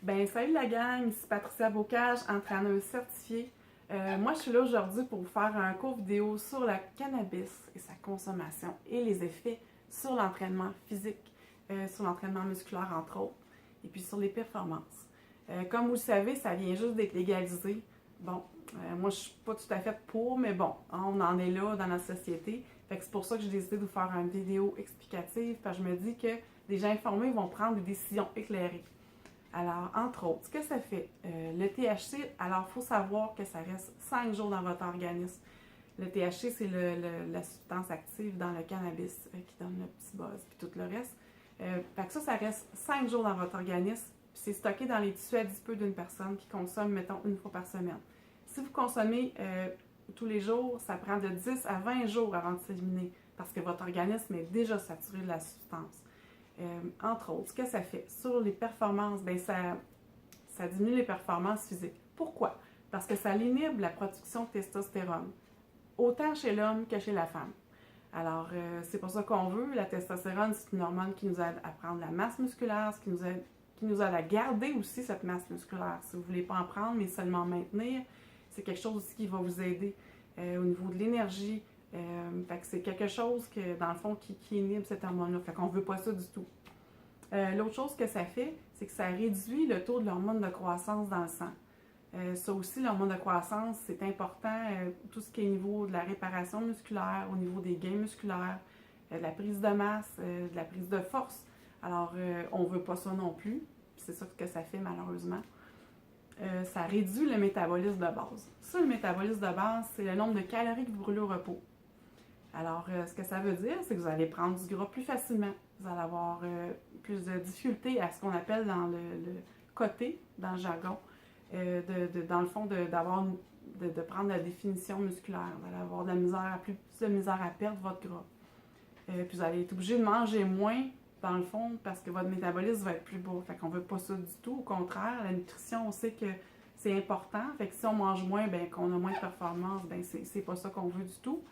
Ben salut la gang, ici Patricia Bocage, entraîneuse certifiée. Moi, je suis là aujourd'hui pour vous faire un court vidéo sur le cannabis et sa consommation et les effets sur l'entraînement physique, sur l'entraînement musculaire entre autres, et puis sur les performances. Comme vous le savez, ça vient juste d'être légalisé. Bon, moi, je suis pas tout à fait pour, mais bon, on en est là dans notre société. Fait que c'est pour ça que j'ai décidé de vous faire une vidéo explicative, parce que je me dis que des gens informés vont prendre des décisions éclairées. Alors, entre autres, ce que ça fait, le THC, alors il faut savoir que ça reste 5 jours dans votre organisme. Le THC, c'est la substance active dans le cannabis qui donne le petit buzz, puis tout le reste. Fait que ça reste 5 jours dans votre organisme, puis c'est stocké dans les tissus adipeux d'une personne qui consomme, mettons, une fois par semaine. Si vous consommez tous les jours, ça prend de 10 à 20 jours avant de s'éliminer, parce que votre organisme est déjà saturé de la substance. Entre autres, ce que ça fait sur les performances, bien, ça diminue les performances physiques. Pourquoi? Parce que ça inhibe la production de testostérone, autant chez l'homme que chez la femme. Alors, c'est pour ça qu'on veut. La testostérone, c'est une hormone qui nous aide à prendre la masse musculaire, ce qui nous aide à garder aussi cette masse musculaire. Si vous ne voulez pas en prendre, mais seulement maintenir, c'est quelque chose aussi qui va vous aider au niveau de l'énergie. Fait que c'est quelque chose que, dans le fond, qui inhibe cette hormone-là. Fait qu'on ne veut pas ça du tout. L'autre chose que ça fait, c'est que ça réduit le taux de l'hormone de croissance dans le sang. Ça aussi, l'hormone de croissance, c'est important. Tout ce qui est au niveau de la réparation musculaire, au niveau des gains musculaires, de la prise de masse, de la prise de force. Alors, on ne veut pas ça non plus. C'est ça que ça fait malheureusement. Ça réduit le métabolisme de base. Ça, le métabolisme de base, c'est le nombre de calories que vous brûlez au repos. Alors, ce que ça veut dire, c'est que vous allez prendre du gras plus facilement. Vous allez avoir plus de difficulté à ce qu'on appelle dans le côté, dans le jargon, dans le fond, de prendre la définition musculaire. Vous allez avoir plus de misère à perdre votre gras. Puis vous allez être obligé de manger moins, dans le fond, parce que votre métabolisme va être plus bas. Fait qu'on veut pas ça du tout. Au contraire, la nutrition, on sait que c'est important. Fait que si on mange moins, ben qu'on a moins de performance, ben c'est pas ça qu'on veut du tout.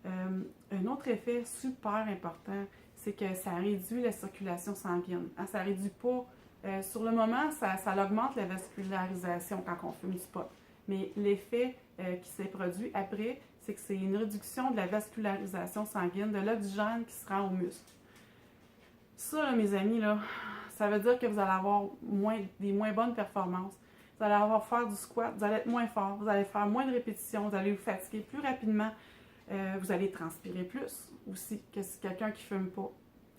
Un autre effet super important, c'est que ça réduit la circulation sanguine. Ça ne réduit pas. Sur le moment, ça augmente la vascularisation quand on fume du pot. Mais l'effet qui s'est produit après, c'est que c'est une réduction de la vascularisation sanguine, de l'oxygène qui se rend aux muscles. Ça, là, mes amis, là, ça veut dire que vous allez avoir des moins bonnes performances. Vous allez avoir faire du squat, vous allez être moins fort, vous allez faire moins de répétitions, vous allez vous fatiguer plus rapidement. Vous allez transpirer plus aussi que quelqu'un qui ne fume pas.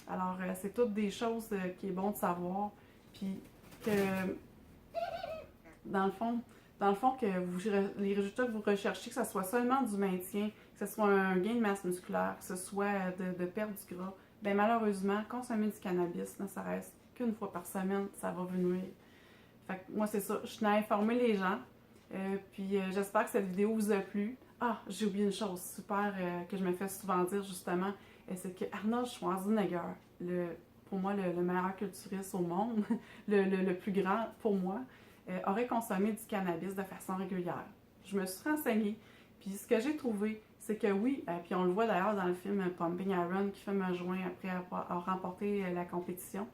Alors, c'est toutes des choses qui est bon de savoir. Puis que, dans le fond que les résultats que vous recherchez, que ce soit seulement du maintien, que ce soit un gain de masse musculaire, que ce soit de perdre du gras, bien malheureusement, consommer du cannabis, ça reste qu'une fois par semaine, ça va venir. Fait que moi, c'est ça. Je tenais à informer les gens. Puis j'espère que cette vidéo vous a plu. Ah, j'ai oublié une chose super que je me fais souvent dire justement, c'est que Arnold Schwarzenegger, pour moi le meilleur culturiste au monde, le plus grand pour moi, aurait consommé du cannabis de façon régulière. Je me suis renseignée, puis ce que j'ai trouvé, c'est que oui, puis on le voit d'ailleurs dans le film Pumping Iron, qui fume un joint après avoir remporté la compétition.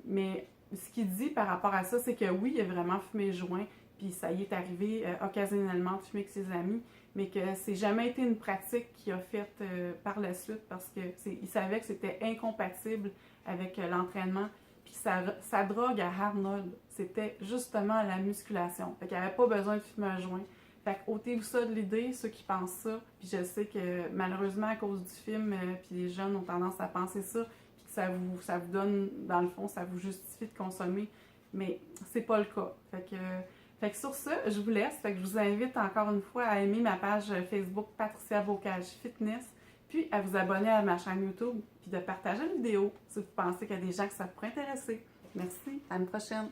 Mais ce qu'il dit par rapport à ça, c'est que oui, il a vraiment fumé joint, puis ça y est arrivé occasionnellement de fumer avec ses amis, mais que c'est jamais été une pratique qu'il a faite par la suite parce qu'il savait que c'était incompatible avec l'entraînement. Puis sa drogue à Arnold, c'était justement la musculation. Fait qu'il n'avait pas besoin de fumer un joint. Fait que ôtez-vous ça de l'idée, ceux qui pensent ça. Puis je sais que malheureusement, à cause du film, puis les jeunes ont tendance à penser ça, puis que ça vous donne, dans le fond, ça vous justifie de consommer. Mais c'est pas le cas. Fait que sur ça, je vous laisse. Fait que je vous invite encore une fois à aimer ma page Facebook Patricia Bocage Fitness, puis à vous abonner à ma chaîne YouTube, puis de partager la vidéo si vous pensez qu'il y a des gens que ça pourrait intéresser. Merci, à une prochaine!